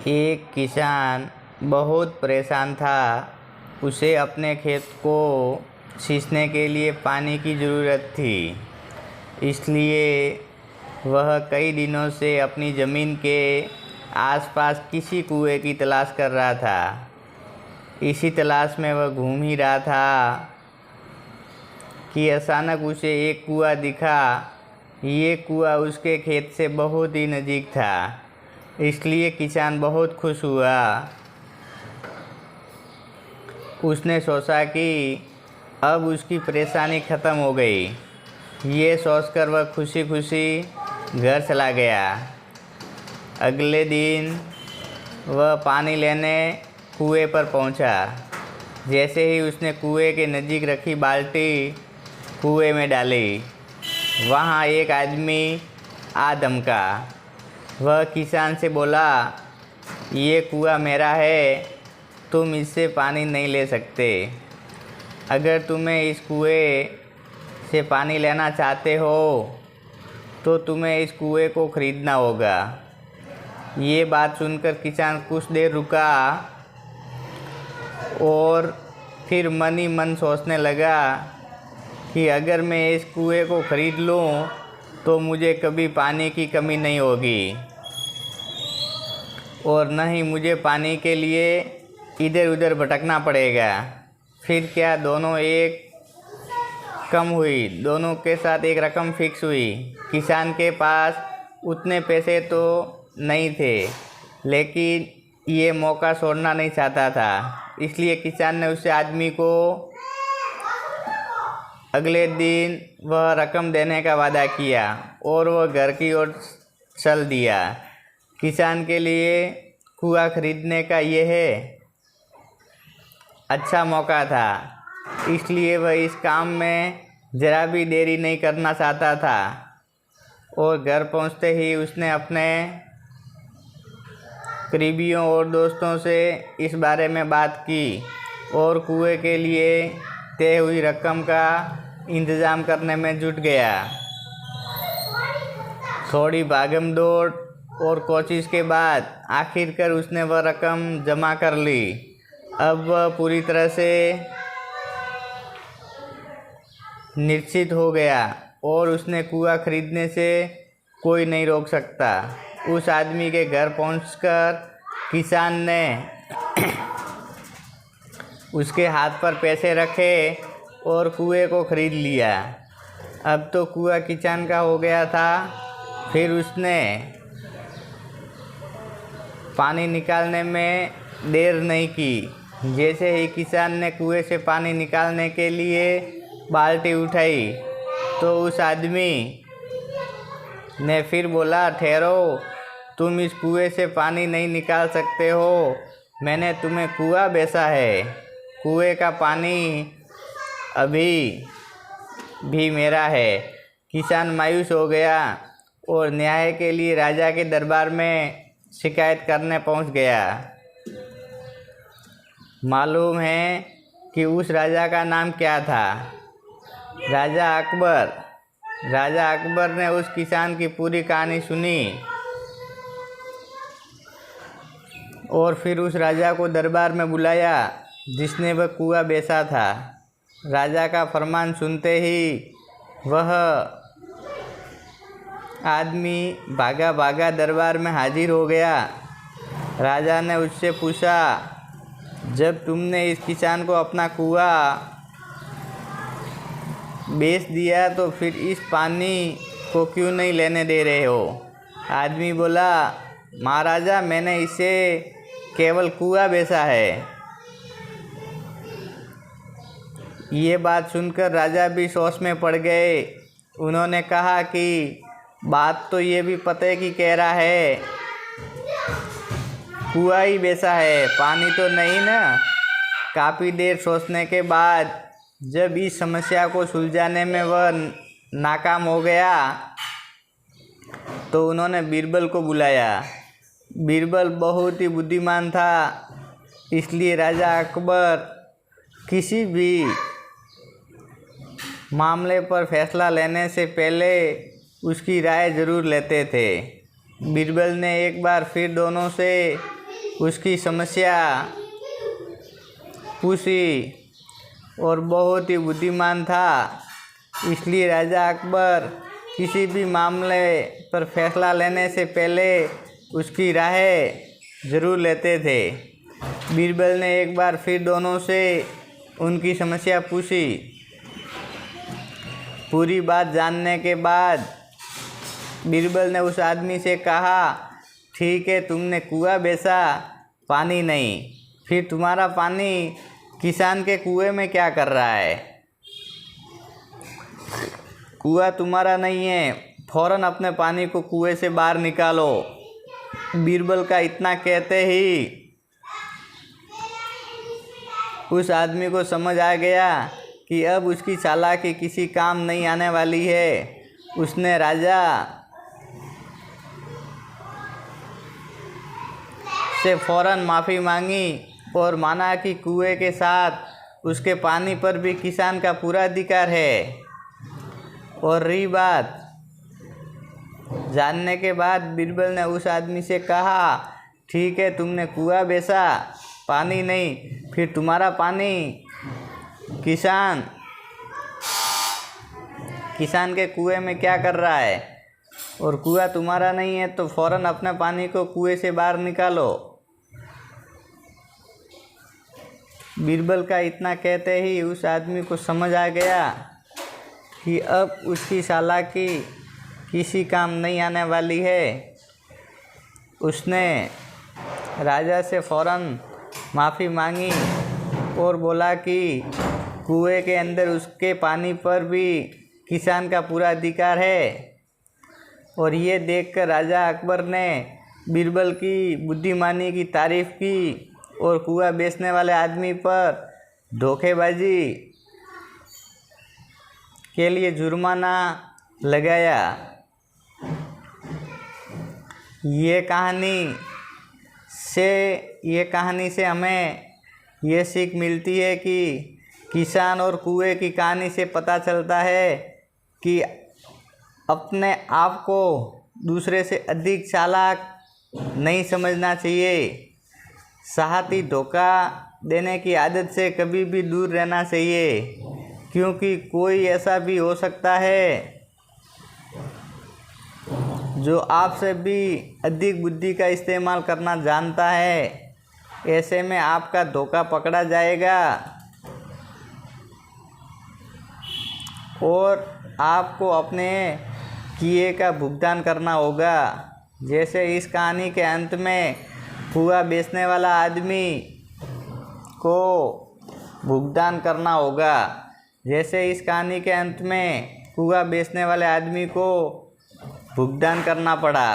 एक किसान बहुत परेशान था। उसे अपने खेत को सींचने के लिए पानी की ज़रूरत थी, इसलिए वह कई दिनों से अपनी ज़मीन के आसपास किसी कुएं की तलाश कर रहा था। इसी तलाश में वह घूम ही रहा था कि अचानक उसे एक कुआं दिखा। ये कुआं उसके खेत से बहुत ही नज़दीक था, इसलिए किसान बहुत खुश हुआ। उसने सोचा कि अब उसकी परेशानी ख़त्म हो गई। ये सोचकर वह खुशी खुशी घर चला गया। अगले दिन वह पानी लेने कुएं पर पहुंचा। जैसे ही उसने कुएं के नज़दीक रखी बाल्टी कुएं में डाली, वहाँ एक आदमी आ धमका। वह किसान से बोला, ये कुआं मेरा है, तुम इससे पानी नहीं ले सकते। अगर तुम्हें इस कुएं से पानी लेना चाहते हो तो तुम्हें इस कुएं को खरीदना होगा। ये बात सुनकर किसान कुछ देर रुका और फिर मन ही मन सोचने लगा कि अगर मैं इस कुएं को खरीद लूँ तो मुझे कभी पानी की कमी नहीं होगी और न ही मुझे पानी के लिए इधर उधर भटकना पड़ेगा। फिर क्या दोनों एक कम हुई, दोनों के साथ एक रकम फिक्स हुई। किसान के पास उतने पैसे तो नहीं थे, लेकिन ये मौका छोड़ना नहीं चाहता था, इसलिए किसान ने उस आदमी को अगले दिन वह रकम देने का वादा किया और वह घर की ओर चल दिया। किसान के लिए कुआं खरीदने का यह अच्छा मौका था, इसलिए वह इस काम में ज़रा भी देरी नहीं करना चाहता था और घर पहुंचते ही उसने अपने करीबियों और दोस्तों से इस बारे में बात की और कुएं के लिए तय हुई रकम का इंतज़ाम करने में जुट गया। थोड़ी भागम दौड़ और कोशिश के बाद आखिरकार उसने वह रकम जमा कर ली। अब वह पूरी तरह से निश्चित हो गया और उसने कुआं खरीदने से कोई नहीं रोक सकता। उस आदमी के घर पहुंचकर किसान ने उसके हाथ पर पैसे रखे और कुएं को खरीद लिया। अब तो कुआं किसान का हो गया था। फिर उसने पानी निकालने में देर नहीं की। जैसे ही किसान ने कुएं से पानी निकालने के लिए बाल्टी उठाई तो उस आदमी ने फिर बोला, ठहरो, तुम इस कुएं से पानी नहीं निकाल सकते हो। मैंने तुम्हें कुआं बेचा है, कुएं का पानी अभी भी मेरा है। किसान मायूस हो गया और न्याय के लिए राजा के दरबार में शिकायत करने पहुंच गया। मालूम है कि उस राजा का नाम क्या था? राजा अकबर। राजा अकबर ने उस किसान की पूरी कहानी सुनी और फिर उस राजा को दरबार में बुलाया जिसने वह कुआं बेचा था। राजा का फरमान सुनते ही वह आदमी भागा भागा दरबार में हाजिर हो गया। राजा ने उससे पूछा, जब तुमने इस किसान को अपना कुआं बेच दिया तो फिर इस पानी को क्यों नहीं लेने दे रहे हो? आदमी बोला, महाराजा, मैंने इसे केवल कुआं बेचा है। ये बात सुनकर राजा भी सोच में पड़ गए। उन्होंने कहा कि बात तो ये भी पते की कह रहा है, कुआं ही बेचा है, पानी तो नहीं ना। काफ़ी देर सोचने के बाद जब इस समस्या को सुलझाने में वह नाकाम हो गया तो उन्होंने बीरबल को बुलाया। बीरबल बहुत ही बुद्धिमान था, इसलिए राजा अकबर किसी भी मामले पर फैसला लेने से पहले उसकी राय ज़रूर लेते थे। बीरबल ने एक बार फिर दोनों से उसकी समस्या पूछी और बहुत ही बुद्धिमान था, इसलिए राजा अकबर किसी भी मामले पर फैसला लेने से पहले उसकी राय ज़रूर लेते थे। बीरबल ने एक बार फिर दोनों से उनकी समस्या पूछी। पूरी बात जानने के बाद बीरबल ने उस आदमी से कहा, ठीक है, तुमने कुआं बेचा, पानी नहीं, फिर तुम्हारा पानी किसान के कुएं में क्या कर रहा है? कुआं तुम्हारा नहीं है, फौरन अपने पानी को कुएं से बाहर निकालो। बीरबल का इतना कहते ही उस आदमी को समझ आ गया कि अब उसकी चालाकी किसी काम नहीं आने वाली है। उसने राजा से फौरन माफ़ी मांगी और माना कि कुएं के साथ उसके पानी पर भी किसान का पूरा अधिकार है। और रही बात जानने के बाद बीरबल ने उस आदमी से कहा, ठीक है, तुमने कुआं बेचा, पानी नहीं, फिर तुम्हारा पानी किसान के कुएं में क्या कर रहा है? और कुआं तुम्हारा नहीं है तो फौरन अपने पानी को कुएं से बाहर निकालो। बीरबल का इतना कहते ही उस आदमी को समझ आ गया कि अब उसकी चालाकी किसी काम नहीं आने वाली है। उसने राजा से फौरन माफ़ी मांगी और बोला कि कुएं के अंदर उसके पानी पर भी किसान का पूरा अधिकार है। और ये देखकर राजा अकबर ने बीरबल की बुद्धिमानी की तारीफ़ की और कुआं बेचने वाले आदमी पर धोखेबाजी के लिए जुर्माना लगाया। ये कहानी से हमें ये सीख मिलती है कि किसान और कुएं की कहानी से पता चलता है कि अपने आप को दूसरे से अधिक चालाक नहीं समझना चाहिए। साथ ही धोखा देने की आदत से कभी भी दूर रहना चाहिए, क्योंकि कोई ऐसा भी हो सकता है जो आपसे भी अधिक बुद्धि का इस्तेमाल करना जानता है। ऐसे में आपका धोखा पकड़ा जाएगा और आपको अपने किए का भुगतान करना होगा। जैसे इस कहानी के अंत में कुआं बेचने वाला आदमी को भुगतान करना होगा। जैसे इस कहानी के अंत में कुआं बेचने वाले आदमी को भुगतान करना पड़ा।